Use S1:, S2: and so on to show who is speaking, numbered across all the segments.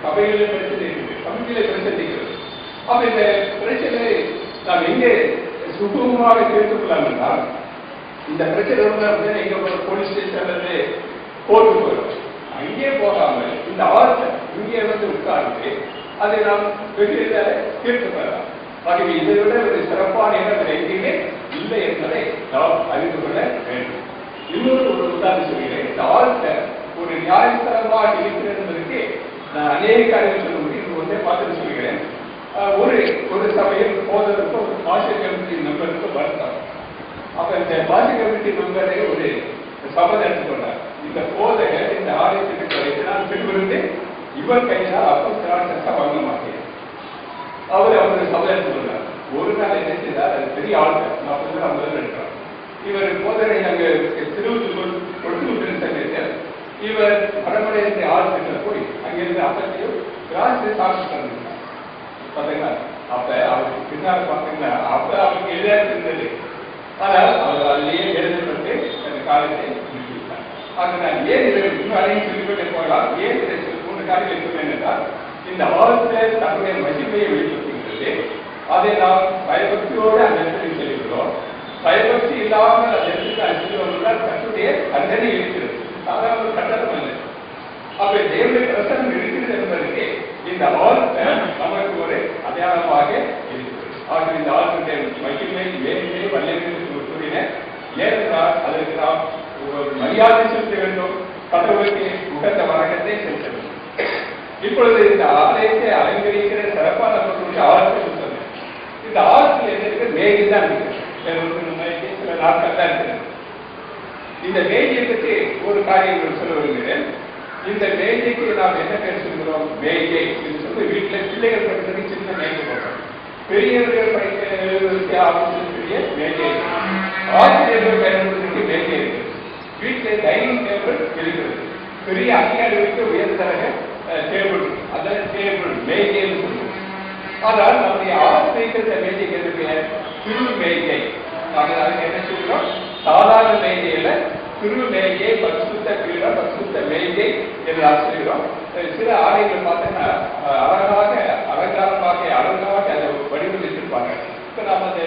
S1: சபைகளில் பிரச்சனை இருக்குது, சமூகத்திலே பிரச்சனை இருக்கிறது. அப்ப இந்த பிரச்சனை நாம் எங்கே சுகமாக தீர்த்துக் கொள்ளலாம் என்றால், இந்த பிரச்சனை இருந்தால் எங்க போலீஸ் ஸ்டேஷன்ல கோர்ட்டு போயிடும். அங்கே போகாமல் இந்த ஆர்த்த இங்கே உட்கார்ந்து அதை நாம் வெகுளில தீர்த்து கொள்ளலாம். ஆகவே இதை விட ஒரு சிறப்பான இடம் எங்கேயுமே இல்லை என்பதை நாம் அறிந்து கொள்ள வேண்டும். இன்னொரு உதாரணம் சொல்கிறேன். இந்த ஆழ்த்த ஒரு நியாயத்தரமாக இருக்கிறது என்பதற்கு நான் அநேக காரியங்கள் சொல்ல முடியும். ஒன்றே பார்த்துட்டு சொல்கிறேன். ஒரு சமயம் போதற்கு ஒரு பாஷை கமிட்டி மெம்பருக்கு வருத்தம். அப்ப இந்த பாஷை கமிட்டி மெம்பரை ஒரு சபதம் எடுத்துக்கொண்டார். இந்த போதகர் இந்த ஆலயத்துக்கு வைத்து நான் பின்விருந்து இவர் கையினால் அப்போ சட்டம் வாங்க மாட்டேன். அவர் சபதம் எடுத்துக்கொண்டார். ஒரு நாள் என்ன செய்தார், அது பெரிய ஆழ்த்த 40 எடுக்கிறார். இவர் போதனை அங்கே திருவள்ளூர் கொடுத்து விட்டு இவர் வடமலையிலிருந்து ஆழ்த்திட்ட போய் அங்கிருந்து அப்பத்தையும் கிராஸ் சாப்பிட்டு பார்த்தீங்களா. அப்ப அவருக்கு பின்னால் பார்த்தீங்கன்னா அப்ப அவருக்கு எதிராக இருந்தது. ஆனால் அவர் அதிலேயே எழுதப்பட்டு அந்த காலத்தை முடித்துவிட்டார். அது நான் ஏன் இதை முன்னாலேயும் சொல்லிக்கொண்டே போகலாம். ஏன் இதை 3 காரியங்களை சொன்னேன் என்றால், இந்த ஆழ்த்த தன்னுடைய மகிமையை வெளிப்படுத்துகிறது. அதை நாம் பயபக்தியோடு அந்த இடத்தில் செல்கிறோம். பயபக்தி இல்லாமல் அந்த இடத்துக்கு அனுப்பினால் கட்டுடைய தண்டனை இருக்கிறது. சாதாரண கட்டணம் இல்லை. அப்ப தேவனுடைய பிரசனம் இருக்கிறது என்பதற்கு இந்த ஆழ்த்த நமக்கு ஒரு அடையாளமாக இருக்கிறது. ஆகவே இந்த ஆழ்த்த மகிமை வேலை வல்லமை கூறின ஏனென்றால் அதற்கு நாம் மரியாதை செலுத்த வேண்டும். கடவுளுக்கு உகந்த வணக்கத்தை செலுத்த வேண்டும். இப்பொழுது இந்த ஆலயத்தை அலங்கரிக்கிற சிறப்பான ஆழ்த்தை சொல்றது. இந்த ஆழ்த்தில் என்ன இருக்கு, மேகை தான் இருக்கு. சில நாட்கள் தான் இருக்கிறது. இந்த மேஜையை பற்றி ஒரு காரியம் சொல்ல வருகிறேன். இந்த மேஜைக்கு நாம் என்ன பேர் சொல்கிறோம், மேஜை என்று சொல்லி வீட்டில் பிள்ளைகள் படிக்கிறதுக்கு சின்ன மேஜை போடுறோம். பெரியவர்கள் படிக்க ஆரம்பிச்சிருக்கிற மேஜை, ஆசிரியர்கள் பயன்படுத்துகிற மேஜை இருக்கு. வீட்டில் டைனிங் டேபிள் இருக்கிறது. பெரிய அதிகாரிகளுக்கு உயர்தரக டேபிள், அதான் டேபிள் மேஜைன்னு சொல்லுவோம். ஆனால் நம்முடைய ஆசிரியர் மேஜைக்கு எதிர்க்க திரு மேஜை. நாங்கள் அதுக்கு என்ன சொல்கிறோம், சாதாரண மேஜையில திரு மேஜை, பரிசுத்த பீடம், பரிசுத்த மேஜை என்று ஆசிரியக்கிறோம். சில ஆலயங்கள் பார்த்தீங்கன்னா அலங்காரமாக அதை வடிவமைத்திருப்பாங்க. இப்போ நாம் அந்த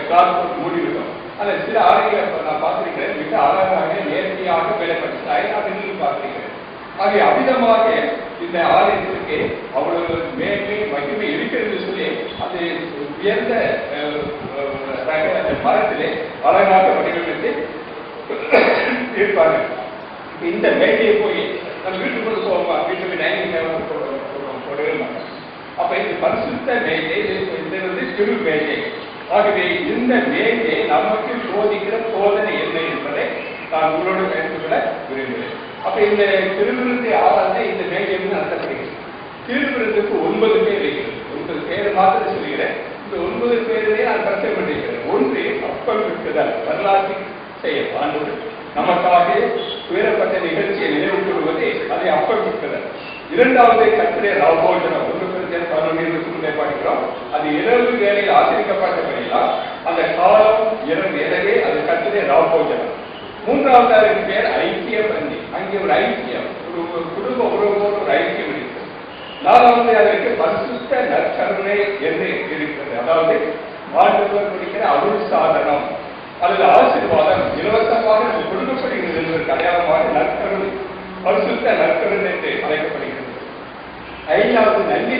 S1: கிளாஸ் போட்டு மூடிவிட்டோம். ஆனால் சில ஆலயங்களை நான் பார்த்திருக்கிறேன், மிக அழகாக நேர்த்தியாக வேலைப்பட்டாய் அப்படின்னு பார்த்திருக்கிறேன். ஆகிய அமிதமாக இந்த ஆலயத்திற்கு அவ்வளவு மேன்மை மகிமை இருக்கிறது சொல்லி அது உயர்ந்த மரத்திலே அழகாக வடிவமைத்து இருப்பாங்க. இந்த மேடையை போய் நம்ம வீட்டுக்குள்ள போவோமா, வீட்டுக்கு டைனிங் டேபிள் போடவே மாட்டோம். அப்ப இந்த பரிசுத்த மேடை, இது திரு மேடை. ஆகவே இந்த மேடை நமக்கு போதிக்கிற போதனை என்ன என்பதை நான் உங்களோடு பகிர்ந்து கொள்ள விரும்புகிறேன். அப்ப இந்த திருவிருந்தை ஆராய்ச்சி இந்த மேடை நடத்தப்படுகிறது. திருவிருந்துக்கு 9 பேர் இருக்கிறது. 9 பேர் மாத்திரம் சொல்லுகிறேன். இந்த 9 பேரிலே நான் கருத்து பண்ணிக்கிறேன். ஒன்று அப்பம் விற்குதல், வரலாற்று செயல். ஆண்டோடு நமக்காக துயரப்பட்ட நிகழ்ச்சியை நினைவு கூறுவதே அதை அப்பம் விற்குதல். இரண்டாவது கத்திரை ராபோஜனம். 1 படிக்கிறோம். அது இரவு வேலையில் ஆசிரிக்கப்பட்டபடியால் அந்த காலம் இரவு, எனவே அது கத்திரை ராபோஜனம். மூன்றாவது பேர் ஐக்கிய பந்தி. அங்கே ஒரு ஐக்கியம், ஒரு குடும்ப உறவோடு ஒரு ஐக்கியம் இருக்கிறது. நாலாவது அதற்கு பரிசுத்த நற்கருணை என்று இருக்கிறது. அதாவது வாழ்ந்தவர் குடிக்கிற அருள் சாதனம் அல்லது ஆசீர்வாதம் இலவசமாக கொடுக்கப்படுகிறது என்பதற்கு அடையாளமாக நற்கருணை, பரிசுத்த நற்கருணை என்று அழைக்கப்படுகிறது. ஐந்தாவது நன்றி